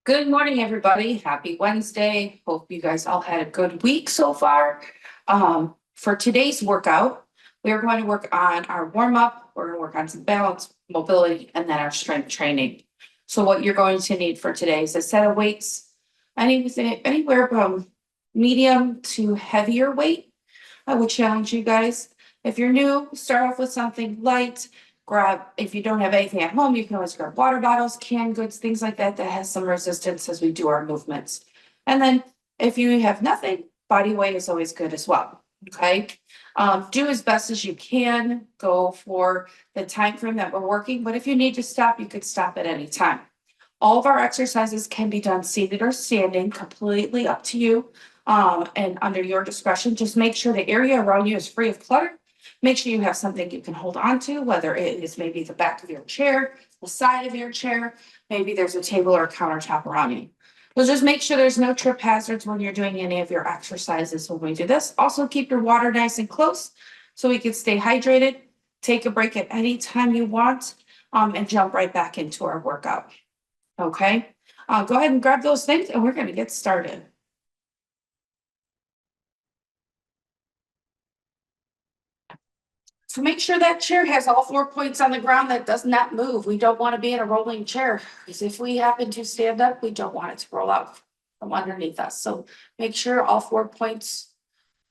Good morning, everybody. Happy Wednesday. Hope you guys all had a good week so far. For today's workout, we are going to work on our warm up. We're going to work on some balance, mobility, and then our strength training. So what you're going to need for today is a set of weights, anywhere from medium to heavier weight. I would challenge you guys. If you're new, start off with something light. Grab, if you don't have anything at home, you can always grab water bottles, canned goods, things like that has some resistance as we do our movements. And then if you have nothing, body weight is always good as well. Okay. Do as best as you can. Go for the time frame that we're working. But if you need to stop, you could stop at any time. All of our exercises can be done seated or standing, completely up to you. And under your discretion, just make sure the area around you is free of clutter. Make sure you have something you can hold on to, whether it is maybe the back of your chair, the side of your chair, maybe there's a table or a countertop around you. So just make sure there's no trip hazards when you're doing any of your exercises when we do this. Also keep your water nice and close so we can stay hydrated. Take a break at any time you want, and jump right back into our workout. Okay, go ahead and grab those things and we're going to get started. So make sure that chair has all 4 points on the ground that does not move. We don't want to be in a rolling chair because if we happen to stand up, we don't want it to roll out from underneath us. So make sure all 4 points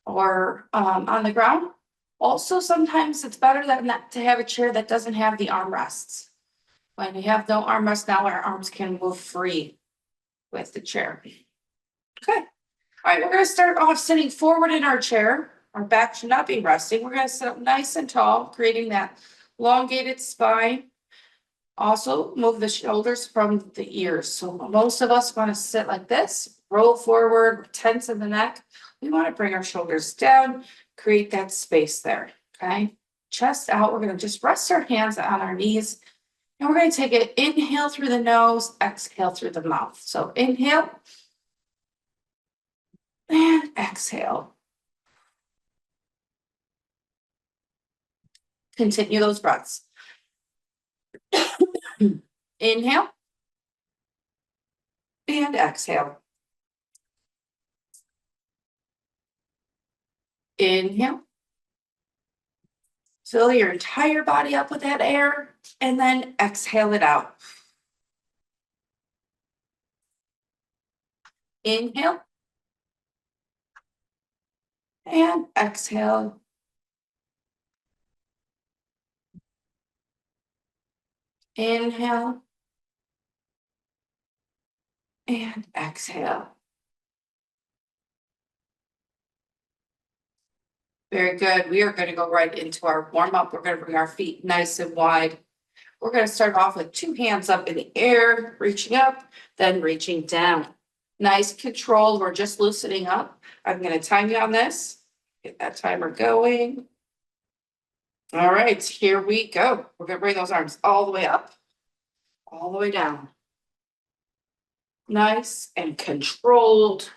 are on the ground. Also, sometimes it's better than that to have a chair that doesn't have the armrests. When you have no armrest, now our arms can move free with the chair. Okay. All right, we're going to start off sitting forward in our chair. Our back should not be resting. We're going to sit up nice and tall, creating that elongated spine. Also, move the shoulders from the ears. So most of us want to sit like this, roll forward, tense in the neck. We want to bring our shoulders down, create that space there, okay? Chest out. We're going to just rest our hands on our knees. And we're going to take an inhale through the nose, exhale through the mouth. So inhale. And exhale. Continue those breaths. Inhale. And exhale. Inhale. Fill your entire body up with that air and then exhale it out. Inhale. And exhale. Inhale. And exhale. Very good. We are going to go right into our warm up. We're going to bring our feet nice and wide. We're going to start off with 2 hands up in the air, reaching up, then reaching down. Nice control. We're just loosening up. I'm going to time you on this. Get that timer going. All right, here we go. We're going to bring those arms all the way up, all the way down. Nice and controlled.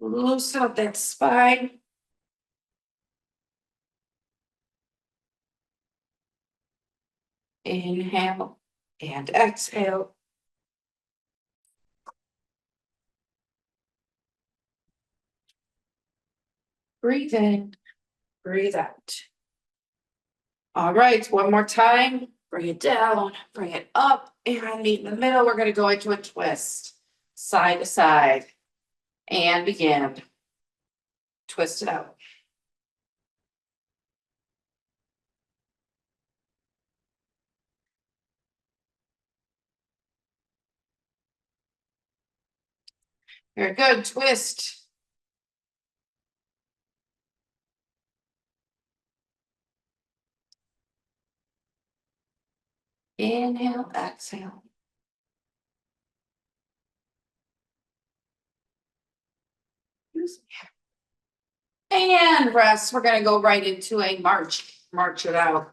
Loosen up that spine. Inhale and exhale. Breathe in, breathe out. All right, one more time. Bring it down, bring it up, and meet in the middle. We're going to go into a twist, side to side, and begin. Twist it out. Very good. Twist. Inhale, exhale. And rest. We're going to go right into a march. March it out.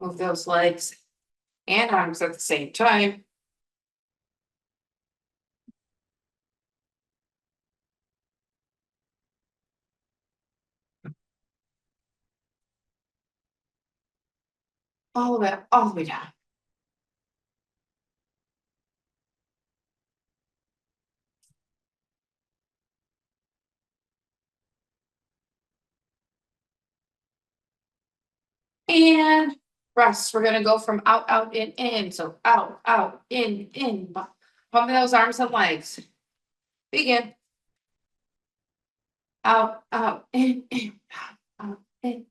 Move those legs and arms at the same time. all the way up, all the way down. And rest. We're gonna go from out, out, in. So out, out, in. Pumping those arms and legs. Begin. Out, out, in, out, in.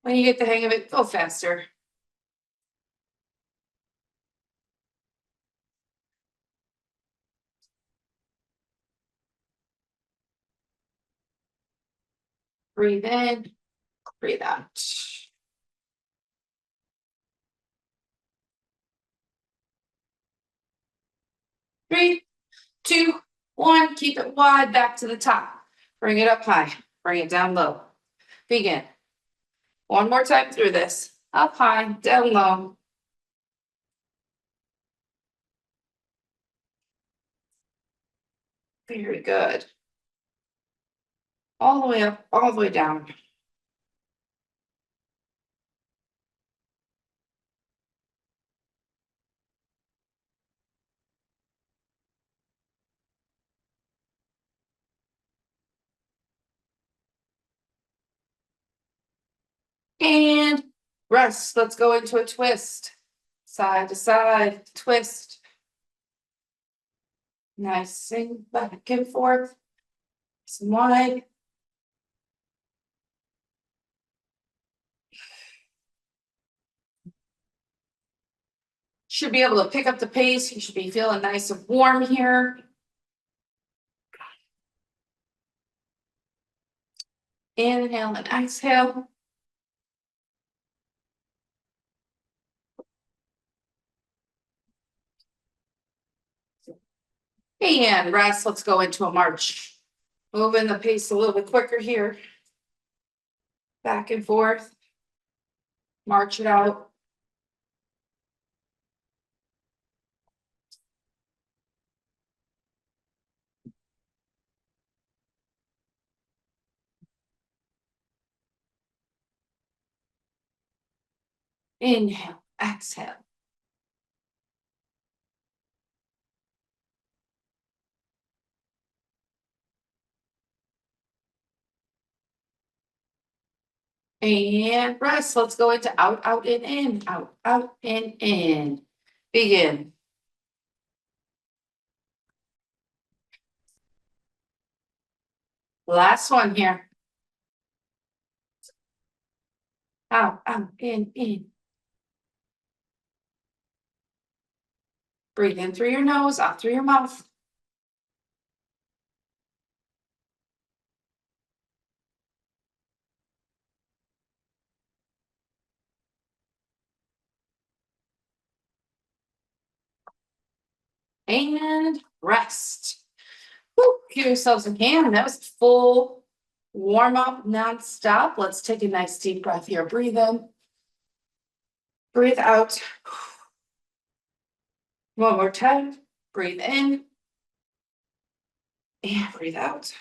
When you get the hang of it, go faster. Breathe in, breathe out. 3, 2, 1. Keep it wide back to the top. Bring it up high. Bring it down low. Begin. One more time through this. Up high, down low. Very good. All the way up, all the way down. And rest. Let's go into a twist. Side to side, twist. Nice, sing back and forth. Some wide. Should be able to pick up the pace. You should be feeling nice and warm here. Inhale and exhale. And rest. Let's go into a march. Moving the pace a little bit quicker here. Back and forth. March it out. Inhale, exhale. And rest. Let's go into out, out, in, out, out, in. Begin. Last one here. Out, out, in. Breathe in through your nose, out through your mouth. And rest. Woo, give yourselves a hand. That was full warm up nonstop. Let's take a nice deep breath here. Breathe in. Breathe out. One more time. Breathe in. And breathe out.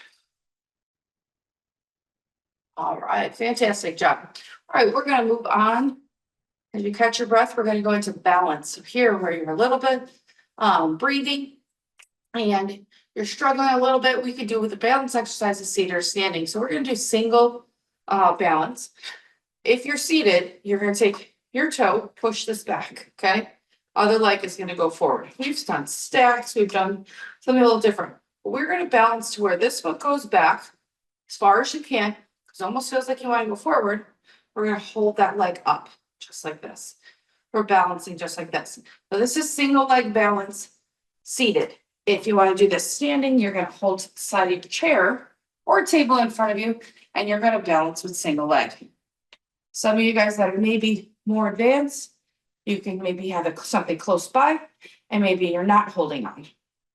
All right, fantastic job. All right, we're going to move on. As you catch your breath, we're going to go into balance. So here, where you're a little bit breathing and you're struggling a little bit, we could do with a balance exercise of seated or standing. So we're going to do single balance. If you're seated, you're going to take your toe, push this back, okay? Other leg is going to go forward. We've done stacks, we've done something a little different. But we're going to balance to where this foot goes back as far as you can. It almost feels like you want to go forward. We're going to hold that leg up, just like this. We're balancing just like this. So this is single leg balance, seated. If you want to do this standing, you're going to hold to the side of your chair or table in front of you, and you're going to balance with single leg. Some of you guys that are maybe more advanced, you can maybe have something close by, and maybe you're not holding on.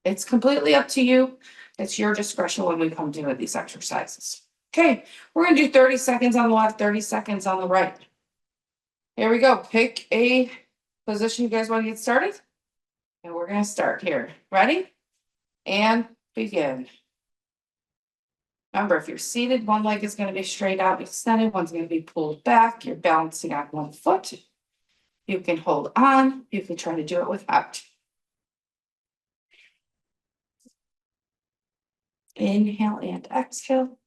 It's completely up to you. It's your discretion when we come to these exercises. Okay, we're going to do 30 seconds on the left, 30 seconds on the right. Here we go. Pick a position you guys want to get started. And we're going to start here. Ready? And begin. Remember, if you're seated, one leg is going to be straight out, extended, one's going to be pulled back. You're balancing on one foot. You can hold on. You can try to do it without. Inhale and exhale.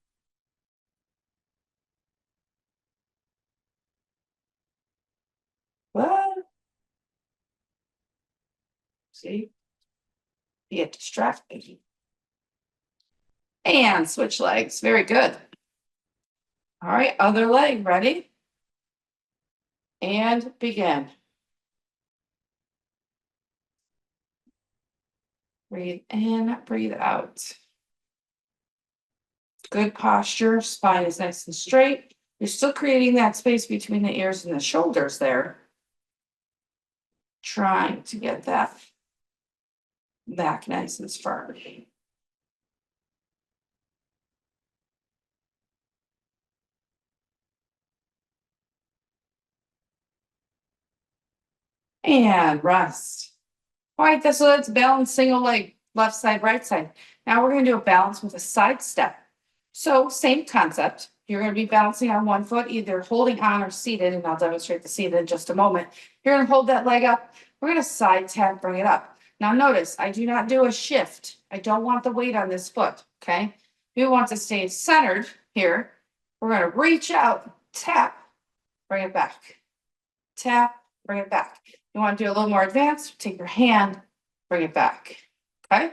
What? See? You get distracted. And switch legs. Very good. All right, other leg. Ready? And begin. Breathe in, breathe out. Good posture. Spine is nice and straight. You're still creating that space between the ears and the shoulders there. Trying to get that back nice and firm. And rest. All right, so that's balance, single leg, left side, right side. Now we're going to do a balance with a side step. So same concept. You're going to be balancing on one foot, either holding on or seated, and I'll demonstrate the seated in just a moment. You're going to hold that leg up. We're going to side tap, bring it up. Now notice, I do not do a shift. I don't want the weight on this foot, okay? We want to stay centered here. We're going to reach out, tap, bring it back. Tap, bring it back. You want to do a little more advanced, take your hand, bring it back, okay?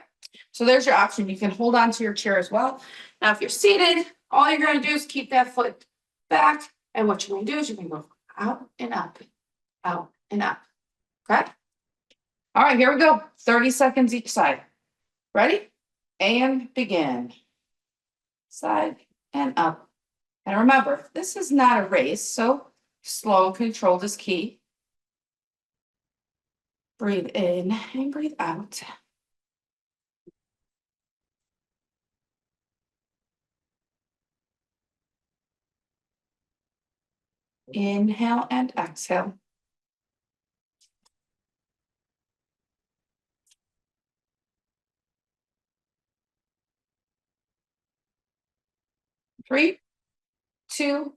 So there's your option. You can hold on to your chair as well. Now, if you're seated, all you're going to do is keep that foot back. And what you're going to do is you're going to go out and up, out and up, okay? All right, here we go. 30 seconds each side. Ready? And begin. Side and up. And remember, this is not a race, so slow and controlled is key. Breathe in and breathe out. Inhale and exhale. Three, two,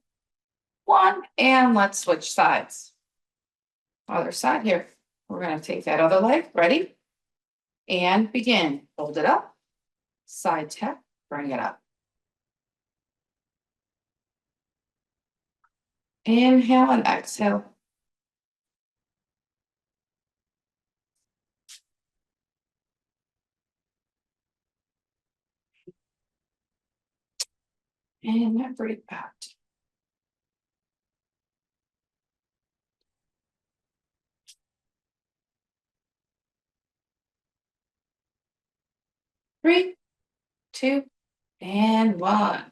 one, and let's switch sides. Other side here. We're going to take that other leg. Ready? And begin. Hold it up. Side tap. Bring it up. Inhale and exhale. And breathe out. Three, two, and one.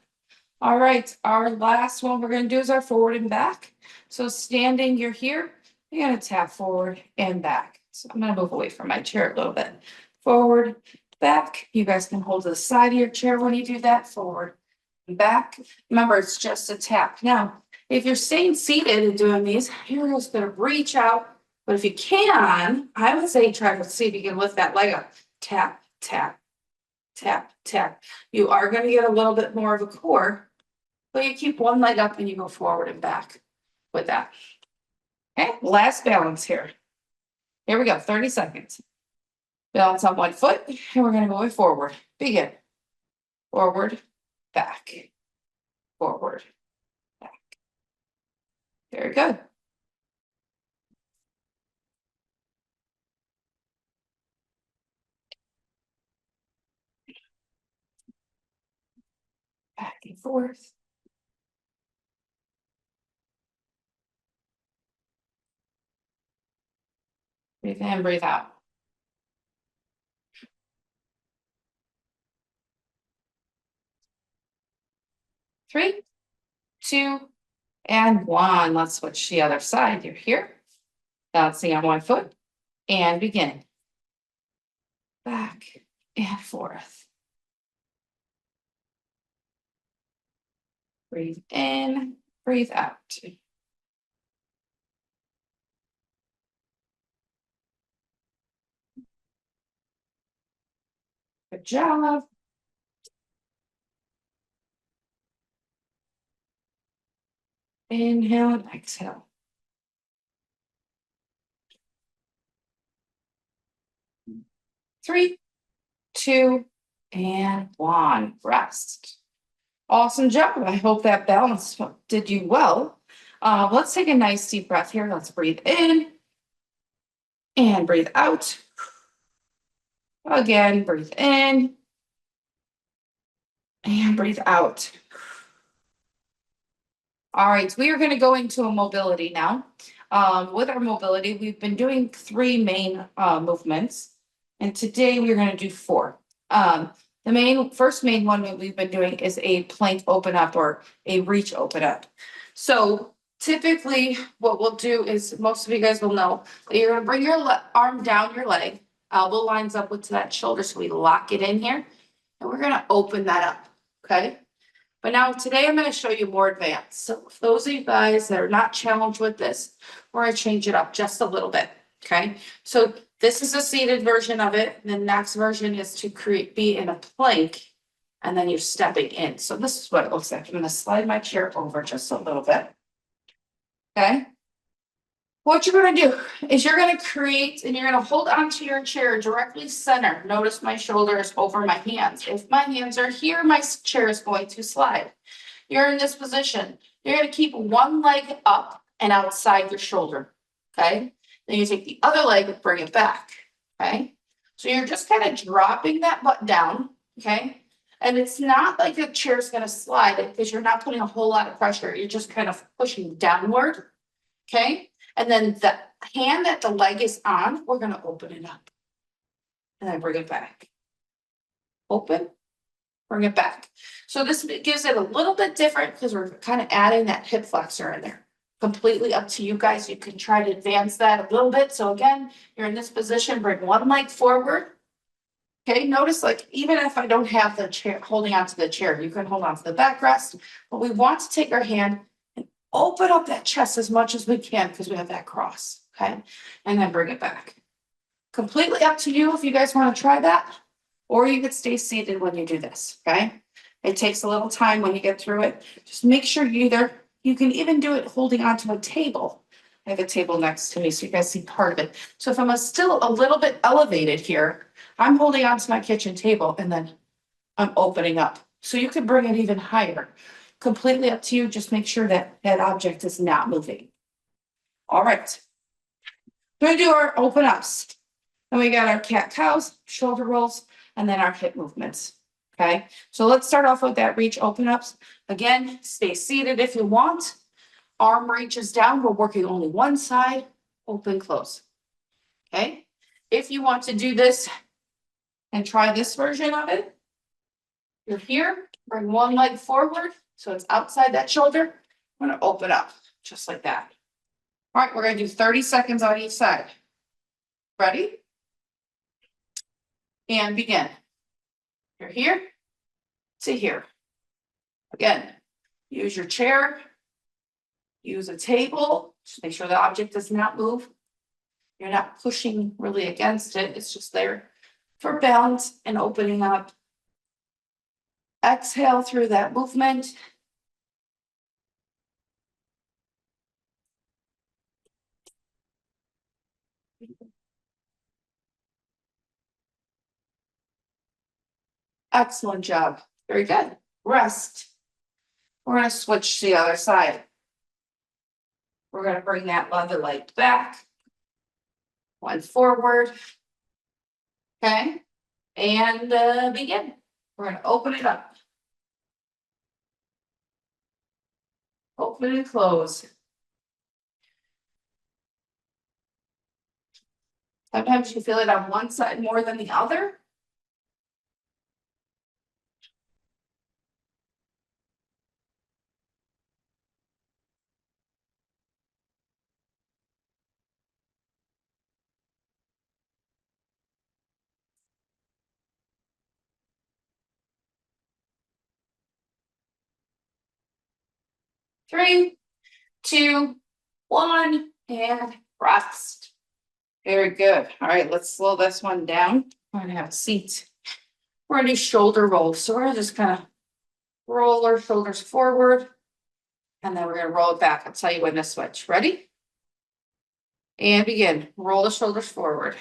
All right, our last one we're going to do is our forward and back. So standing, you're here. You're going to tap forward and back. So I'm going to move away from my chair a little bit. Forward, back. You guys can hold to the side of your chair when you do that. Forward, back. Remember, it's just a tap. Now, if you're staying seated and doing these, you're just going to reach out. But if you can, I would say try to see if you can lift that leg up. Tap, tap, tap, tap. You are going to get a little bit more of a core. But you keep one leg up and you go forward and back with that. Okay, last balance here. Here we go, 30 seconds. Balance on one foot, and we're going to go forward. Begin. Forward, back. Forward, back. Very good. Back and forth. Breathe in, breathe out. Three, two, and one. Let's switch the other side. You're here. Balancing on one foot. And begin. Back and forth. Breathe in, breathe out. Good job. Inhale and exhale. 3, 2, and 1. Rest. Awesome job. I hope that balance did you well. Let's take a nice deep breath here. Let's breathe in and breathe out. Again, breathe in and breathe out. All right, we are going to go into a mobility now. With our mobility, we've been doing 3 main movements, and today we're going to do 4. The first main one that we've been doing is a plank open up or a reach open up. So typically what we'll do is, most of you guys will know that you're going to bring your arm down your leg, elbow lines up with that shoulder, so we lock it in here, and we're going to open that up, okay? But now today I'm going to show you more advanced. So for those of you guys that are not challenged with this, we're going to change it up just a little bit, okay? So this is a seated version of it. The next version is to be in a plank, and then you're stepping in. So this is what it looks like. I'm going to slide my chair over just a little bit, okay? What you're going to do is you're going to create, and you're going to hold onto your chair directly center. Notice my shoulders over my hands. If my hands are here, my chair is going to slide. You're in this position. You're going to keep one leg up and outside your shoulder, okay? Then you take the other leg and bring it back, okay? So you're just kind of dropping that butt down, okay? And it's not like the chair's going to slide because you're not putting a whole lot of pressure. You're just kind of pushing downward, okay? And then the hand that the leg is on, we're going to open it up and then bring it back. Open, bring it back. So this gives it a little bit different because we're kind of adding that hip flexor in there. Completely up to you guys. You can try to advance that a little bit. So again, you're in this position, bring one leg forward. Okay, notice like even if I don't have the chair holding onto the chair, you can hold on to the backrest. But we want to take our hand and open up that chest as much as we can because we have that cross. Okay, and then bring it back. Completely up to you if you guys want to try that, or you could stay seated when you do this. Okay, it takes a little time when you get through it. Just make sure you can even do it holding onto a table. I have a table next to me so you guys see part of it. So if I'm still a little bit elevated here, I'm holding onto my kitchen table and then I'm opening up. So you can bring it even higher. Completely up to you. Just make sure that that object is not moving. All right. We're going to do our open ups. Then we got our cat cows, shoulder rolls, and then our hip movements. Okay. So let's start off with that reach open ups. Again, stay seated if you want. Arm reaches down. We're working only one side. Open, close. Okay. If you want to do this and try this version of it, you're here, bring one leg forward so it's outside that shoulder. I'm going to open up just like that. All right, we're going to do 30 seconds on each side. Ready? And begin. You're here to here. Again, use your chair, use a table, just make sure the object does not move. You're not pushing really against it, it's just there for balance and opening up. Exhale through that movement. Excellent job. Very good. Rest. We're going to switch to the other side. We're going to bring that other leg back. One forward. Okay. And begin. We're going to open it up. Open and close. Sometimes you feel it on one side more than the other. Three, two, one, and rest. Very good. All right, let's slow this one down. I'm going to have a seat. We're going to do shoulder rolls. So we're going to just kind of roll our shoulders forward. And then we're gonna roll it back. I'll tell you when to switch. Ready? And begin. Roll the shoulders forward.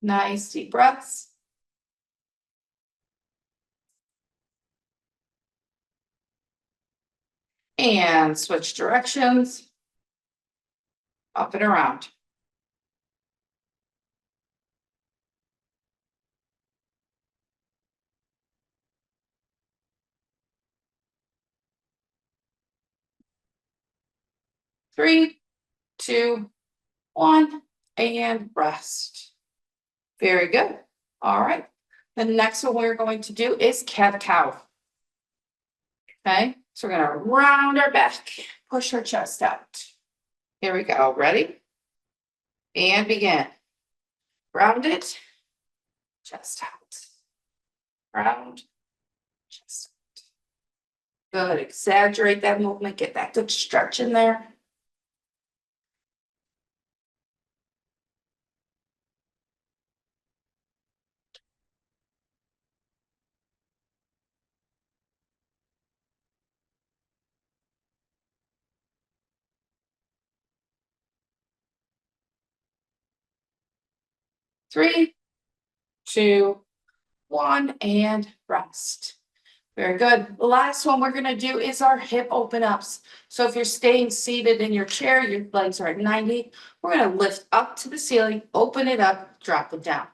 Nice deep breaths. And switch directions. Up and around. Three, two, one, and rest. Very good. All right. The next one we're going to do is cat-cow. Okay, so we're gonna round our back, push our chest out. Here we go. Ready? And begin. Round it, chest out. Round, chest out. Good. Exaggerate that movement. Get that good stretch in there. Three, two, one, and rest. Very good. The last one we're gonna do is our hip open ups. So if you're staying seated in your chair, your legs are at 90, we're gonna lift up to the ceiling, open it up, drop it down.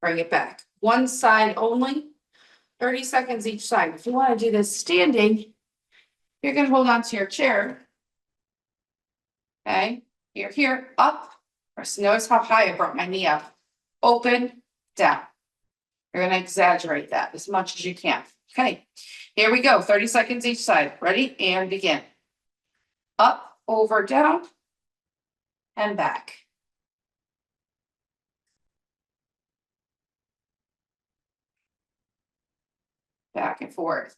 Bring it back. One side only, 30 seconds each side. If you wanna do this standing, you're gonna hold on to your chair. Okay, you're here, up. Notice how high I brought my knee up. Open, down. You're gonna exaggerate that as much as you can. Okay, here we go. 30 seconds each side. Ready? And begin. Up, over, down, and back. Back and forth.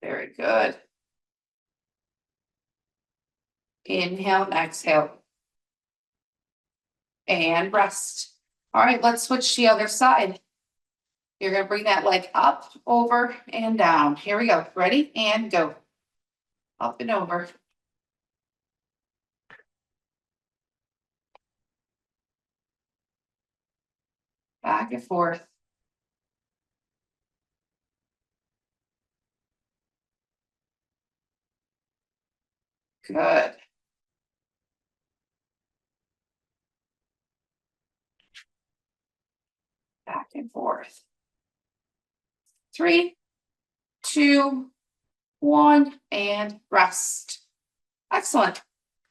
Very good. Inhale and exhale. And rest. All right, let's switch to the other side. You're gonna bring that leg up, over, and down. Here we go. Ready? And go. Up and over. Back and forth. Good. Back and forth. 3, 2, 1, and rest. Excellent.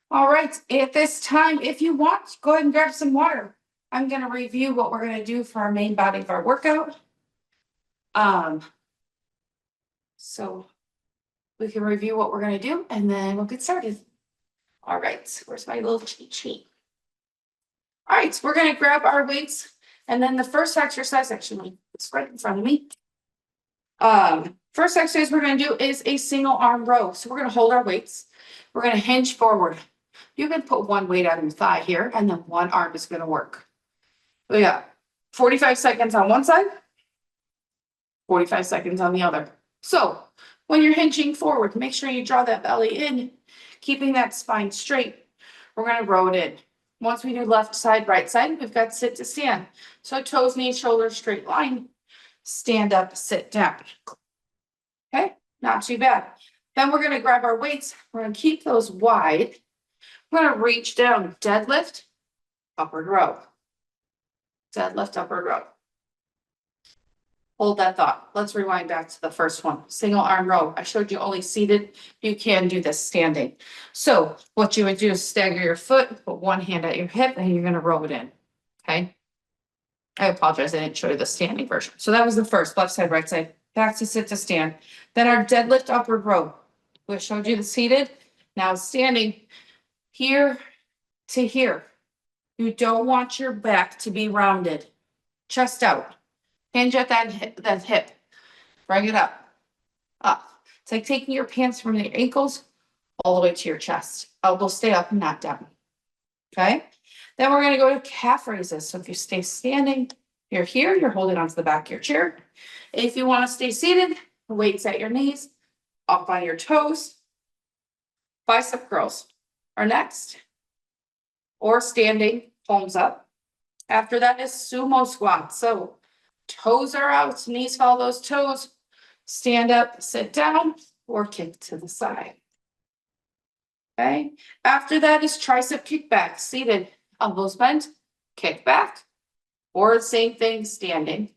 All right, at this time, if you want, go ahead and grab some water. I'm gonna review what we're gonna do for our main body of our workout. So we can review what we're gonna do and then we'll get started. All right, where's my little cheat sheet? All right, so we're gonna grab our weights and then the first exercise, actually, it's right in front of me. First exercise we're gonna do is a single arm row. So we're gonna hold our weights. We're gonna hinge forward. You can put one weight on your thigh here and then one arm is gonna work. We got 45 seconds on one side, 45 seconds on the other. So when you're hinging forward, make sure you draw that belly in, keeping that spine straight. We're gonna row it in. Once we do left side, right side, we've got sit to stand. So toes, knees, shoulders, straight line. Stand up, sit down. Okay, not too bad. Then we're gonna grab our weights. We're gonna keep those wide. We're gonna reach down, deadlift, upward row. Deadlift, upward row. Hold that thought. Let's rewind back to the first one. Single arm row. I showed you only seated. You can do this standing. So what you would do is stagger your foot, put one hand at your hip, and you're gonna row it in. Okay. I apologize, I didn't show you the standing version. So that was the first, left side, right side, back to sit to stand. Then our deadlift upward row. We showed you the seated, now standing here to here. You don't want your back to be rounded. Chest out. Hinge at that hip. Bring it up. Up. It's like taking your pants from your ankles all the way to your chest. Elbows stay up, not down. Okay. Then we're going to go to calf raises. So if you stay standing, you're here, you're holding onto the back of your chair. If you want to stay seated, weights at your knees, up on your toes. Bicep curls are next. Or standing, palms up. After that is sumo squats. So toes are out, knees follow those toes. Stand up, sit down, or kick to the side. Okay. After that is tricep kickback, seated, elbows bent, kick back, or the same thing, standing,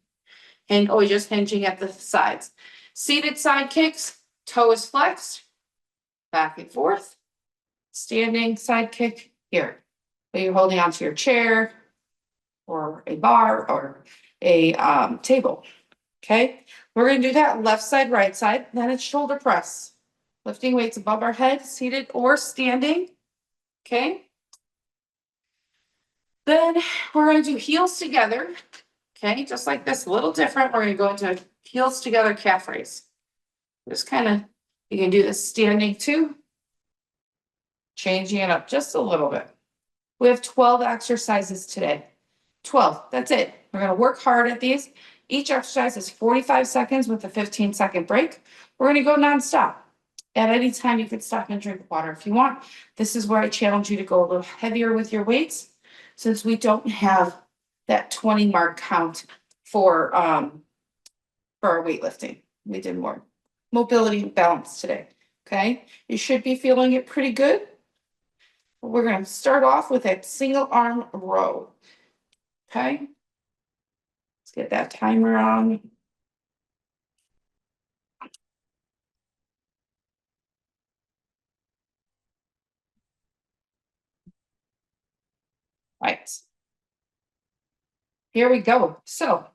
and or just hinging at the sides. Seated side kicks, toe is flexed, back and forth. Standing side kick here. So you're holding onto your chair or a bar or a table. Okay. We're going to do that left side, right side. Then it's shoulder press. Lifting weights above our head, seated or standing. Okay. Then we're going to do heels together. Okay, just like this, a little different. We're going to go into heels together calf raise. Just kind of, you can do this standing too. Changing it up just a little bit. We have 12 exercises today. 12, that's it. We're going to work hard at these. Each exercise is 45 seconds with a 15-second break. We're going to go nonstop. At any time, you can stop and drink water if you want. This is where I challenge you to go a little heavier with your weights, since we don't have that 20 mark count for our weightlifting. We did more mobility and balance today. Okay, you should be feeling it pretty good. We're going to start off with a single arm row. Okay, let's get that timer on. Right. Here we go. So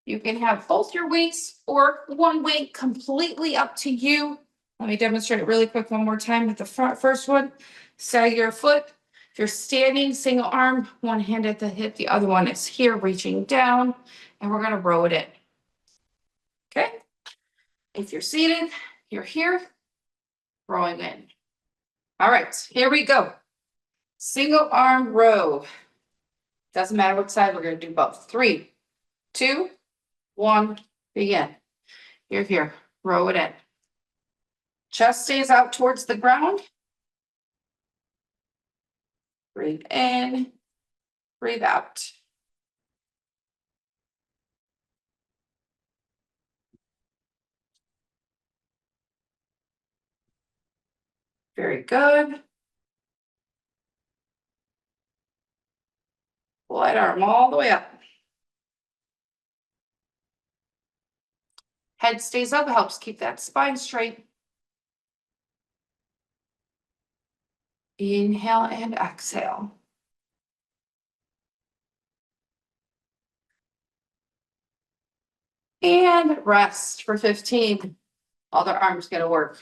you can have both your weights or one weight, completely up to you. Let me demonstrate it really quick one more time with the first one. Sag your foot. If you're standing, single arm, one hand at the hip, the other one is here, reaching down, and we're going to row it in. Okay. If you're seated, you're here, rowing in. All right, here we go. Single arm row. Doesn't matter what side, we're going to do both. 3, 2, 1, begin. You're here, row it in. Chest stays out towards the ground. Breathe in, breathe out. Very good. Light arm all the way up. Head stays up, helps keep that spine straight. Inhale and exhale. And rest for 15. Other arm's gonna work.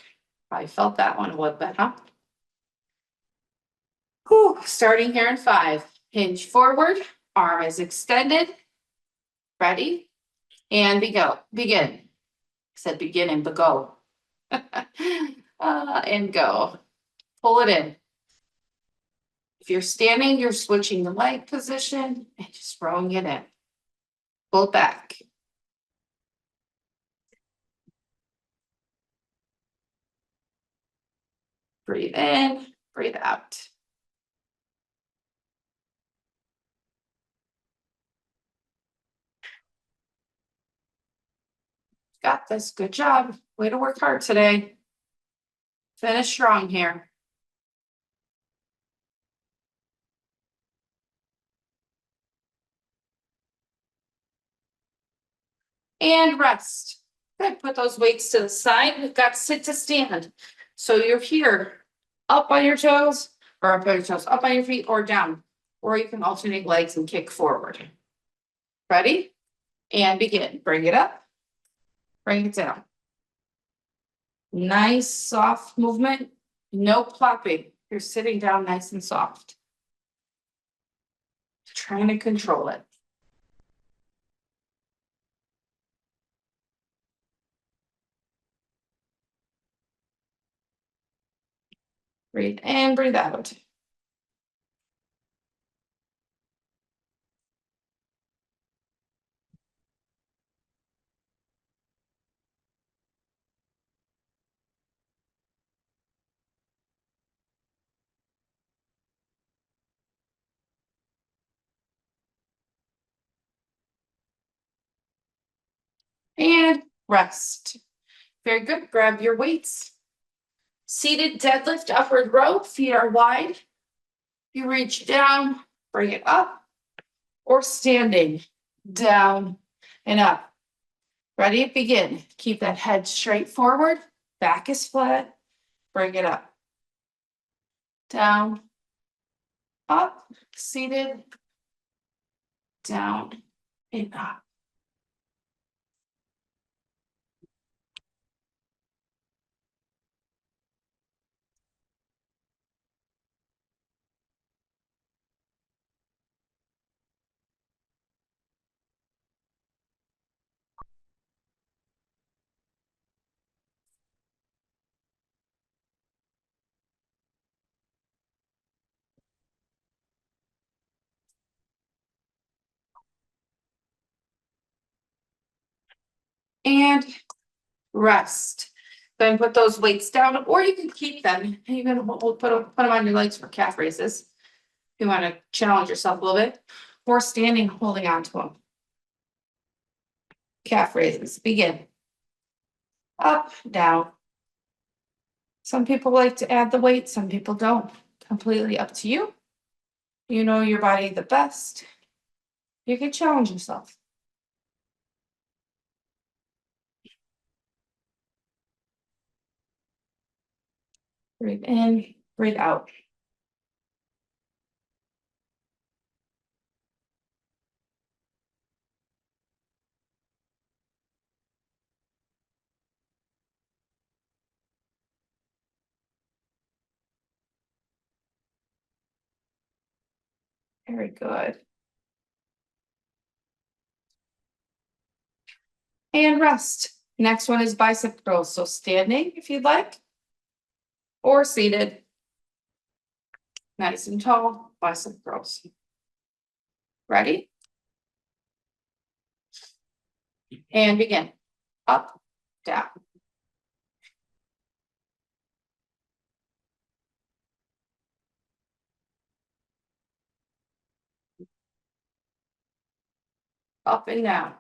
Probably felt that one a little bit, huh? Whew. Starting here in 5. Hinge forward, arm is extended. Ready? And begin. I said begin and go. And go. Pull it in. If you're standing, you're switching the leg position and just rowing it in. Pull back. Breathe in, breathe out. Got this. Good job. Way to work hard today. Finish strong here. And rest. Good. Put those weights to the side. We've got sit to stand. So you're here, up on your toes, or up on your toes, up on your feet, or down. Or you can alternate legs and kick forward. Ready? And begin. Bring it up. Bring it down. Nice, soft movement. No plopping. You're sitting down nice and soft. Trying to control it. Breathe in, breathe out. And rest. Very good. Grab your weights. Seated deadlift, upward row. Feet are wide. You reach down, bring it up, or standing down and up. Ready? Begin. Keep that head straight forward. Back is flat. Bring it up. Down, up, seated, down, and up. And rest. Then put those weights down, or you can keep them. You can put them on your legs for calf raises. If you want to challenge yourself a little bit, or standing, holding on to them. Calf raises. Begin. Up, down. Some people like to add the weight, some people don't. Completely up to you. You know your body the best. You can challenge yourself. Breathe in, breathe out. Very good. And rest. Next one is bicep curls. So standing if you'd like, or seated. Nice and tall, bicep curls. Ready? And begin. Up, down. Up and down.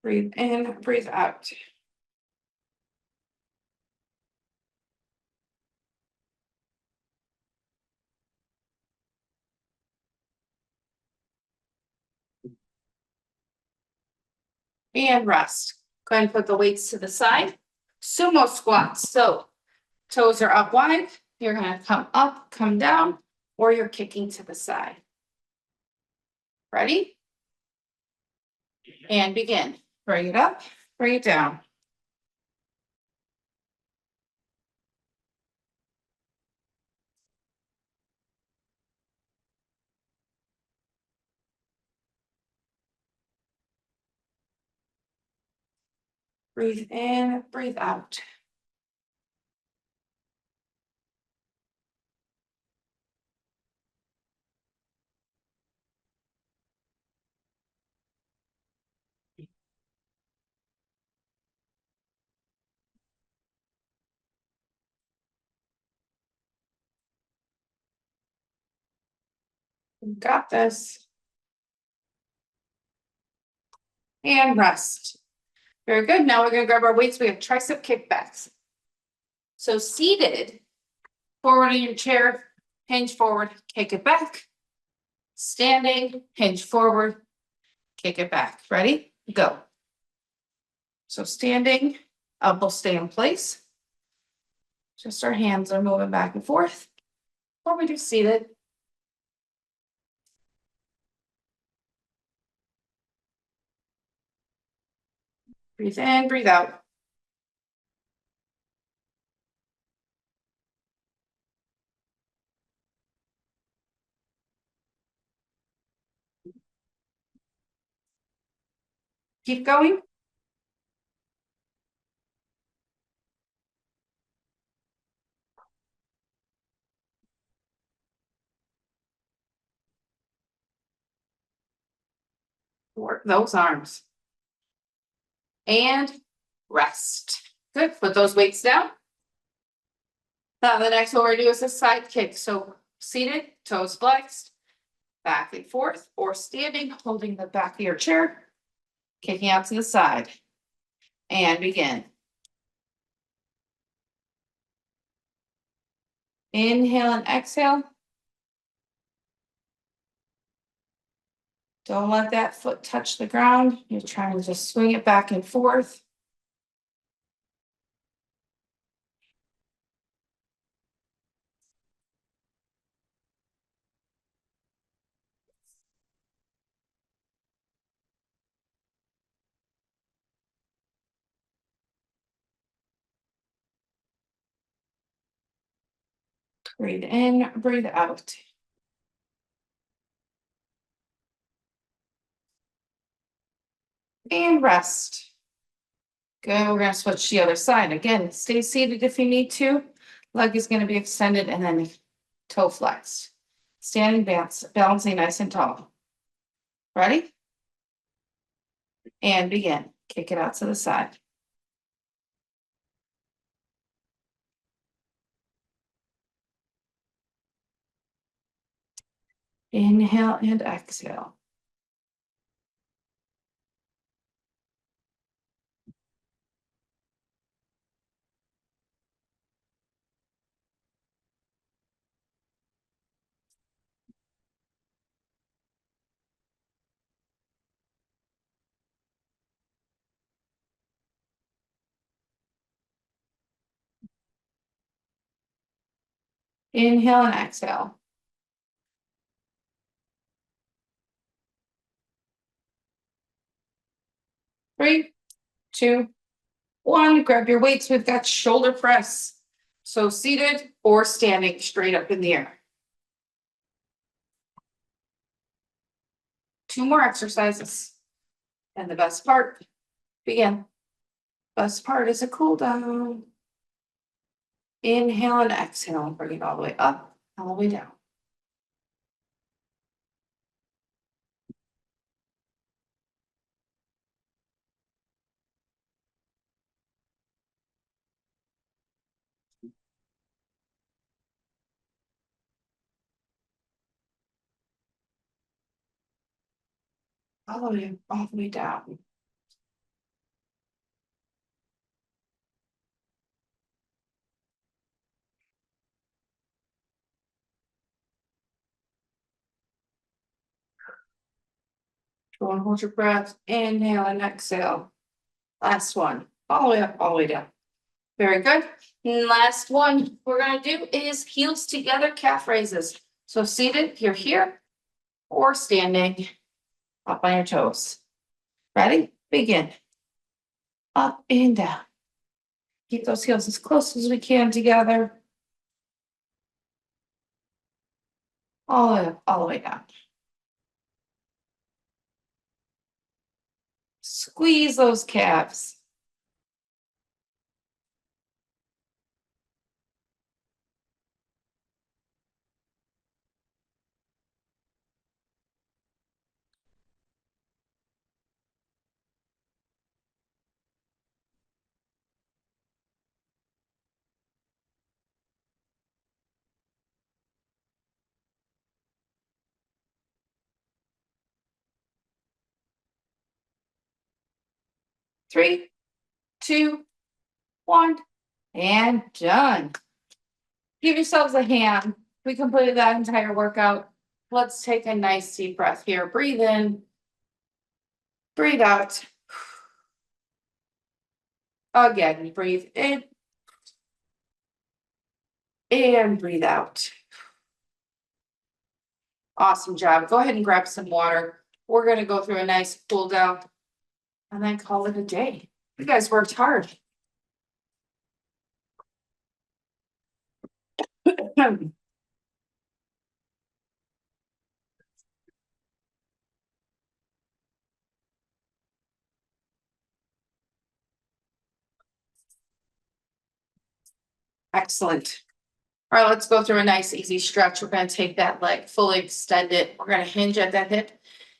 Breathe in, breathe out. And rest. Go ahead and put the weights to the side. Sumo squats. So toes are up wide. You're going to come up, come down, or you're kicking to the side. Ready? And begin. Bring it up, bring it down. Breathe in, breathe out. You got this. And rest. Very good. Now we're going to grab our weights. We have tricep kickbacks. So seated, forward in your chair, hinge forward, kick it back. Standing, hinge forward, kick it back. Ready? Go. So standing, elbows stay in place. Just our hands are moving back and forth. Or we do seated. Breathe in, breathe out. Keep going. Work those arms. And rest. Good. Put those weights down. Now the next one we're gonna do is a side kick. So seated, toes flexed, back and forth, or standing, holding the back of your chair, kicking out to the side. And begin. Inhale and exhale. Don't let that foot touch the ground. You're trying to just swing it back and forth. Breathe in, breathe out. And rest. Good, we're gonna switch to the other side. Again, stay seated if you need to. Leg is gonna be extended and then toe flexed. Standing bounce, balancing nice and tall. Ready? And begin. Kick it out to the side. Inhale and exhale. Inhale and exhale. 3, 2, 1. Grab your weights. We've got shoulder press. So seated or standing straight up in the air. 2 more exercises. And the best part, begin. Best part is a cool down. Inhale and exhale and bring it all the way up, all the way down. All the way down. Go and hold your breath. Inhale and exhale. Last one. All the way up, all the way down. Very good. And last one we're going to do is heels together calf raises. So seated, you're here, or standing up on your toes. Ready? Begin. Up and down. Keep those heels as close as we can together. All the way up, all the way down. Squeeze those calves. Three, two, one, and done. Give yourselves a hand. We completed that entire workout. Let's take a nice deep breath here. Breathe in, breathe out. Again, breathe in and breathe out. Awesome job. Go ahead and grab some water. We're going to go through a nice cool down and then call it a day. You guys worked hard. Excellent. All right, let's go through a nice easy stretch. We're going to take that leg, fully extend it. We're going to hinge at that hip.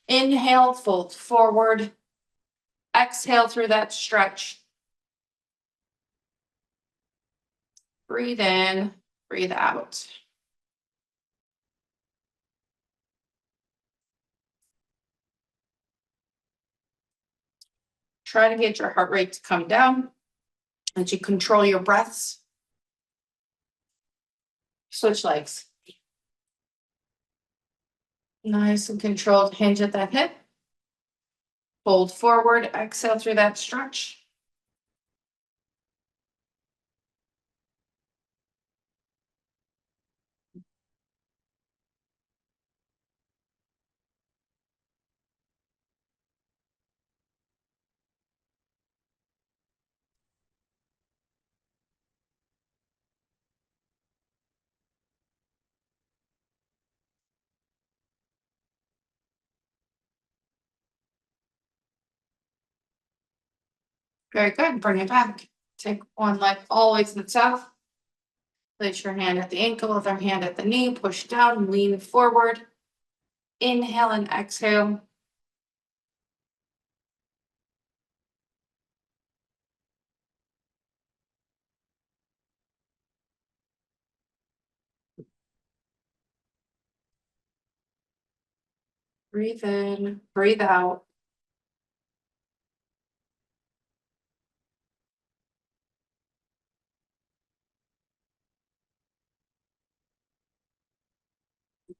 Inhale, fold forward. Exhale through that stretch. Breathe in, breathe out. Try to get your heart rate to come down as you control your breaths. Switch legs. Nice and controlled. Hinge at that hip. Fold forward. Exhale through that stretch. Very good. Bring it back. Take one leg all the way to the top. Place your hand at the ankle, other hand at the knee. Push down, lean forward. Inhale and exhale. Breathe in, breathe out.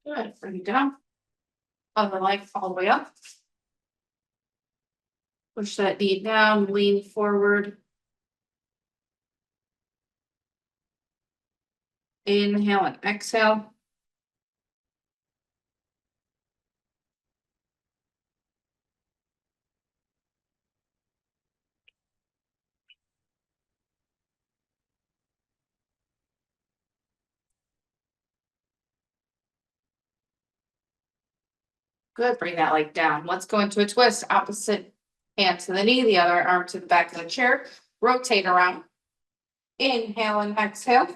Good. Bring it down. Other leg all the way up. Push that knee down, lean forward. Inhale and exhale. Good. Bring that leg down. Let's go into a twist. Opposite hand to the knee, the other arm to the back of the chair. Rotate around. Inhale and exhale.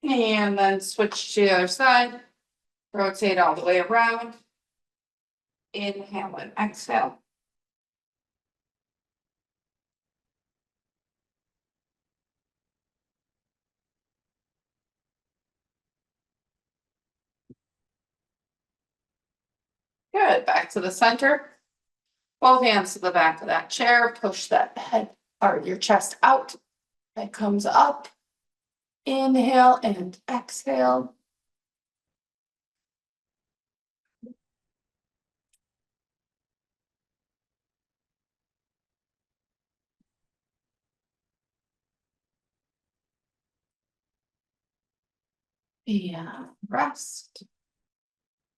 And then switch to the other side. Rotate all the way around. Inhale and exhale. Good. Back to the center. Both hands to the back of that chair. Push that head or your chest out. Head comes up. Inhale and exhale. Yeah, rest.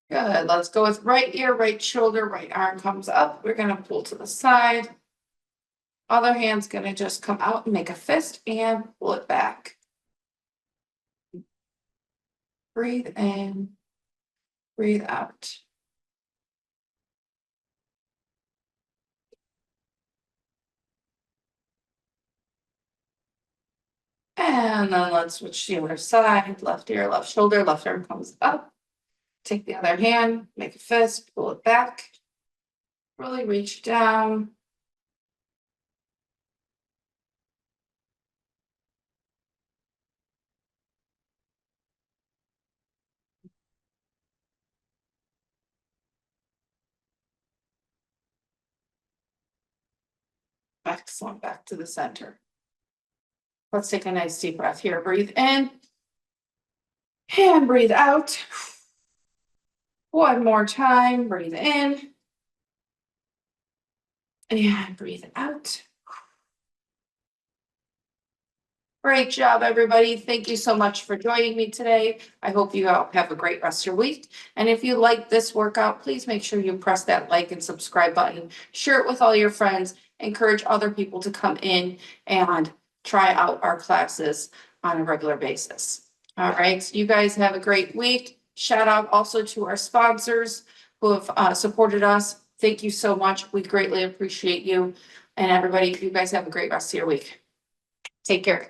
Good. Let's go with right ear, right shoulder, right arm comes up. We're going to pull to the side. Other hand's going to just come out and make a fist and pull it back. Breathe in, breathe out. And then let's switch to the other side. Left ear, left shoulder, left arm comes up. Take the other hand, make a fist, pull it back. Really reach down. Excellent. Back to the center. Let's take a nice deep breath here. Breathe in and breathe out. One more time. Breathe in and breathe out. Great job, everybody. Thank you so much for joining me today. I hope you all have a great rest of your week. And if you like this workout, please make sure you press that like and subscribe button. Share it with all your friends. Encourage other people to come in and try out our classes on a regular basis. All right. You guys have a great week. Shout out also to our sponsors who have supported us. Thank you so much. We greatly appreciate you. And everybody, you guys have a great rest of your week. Take care.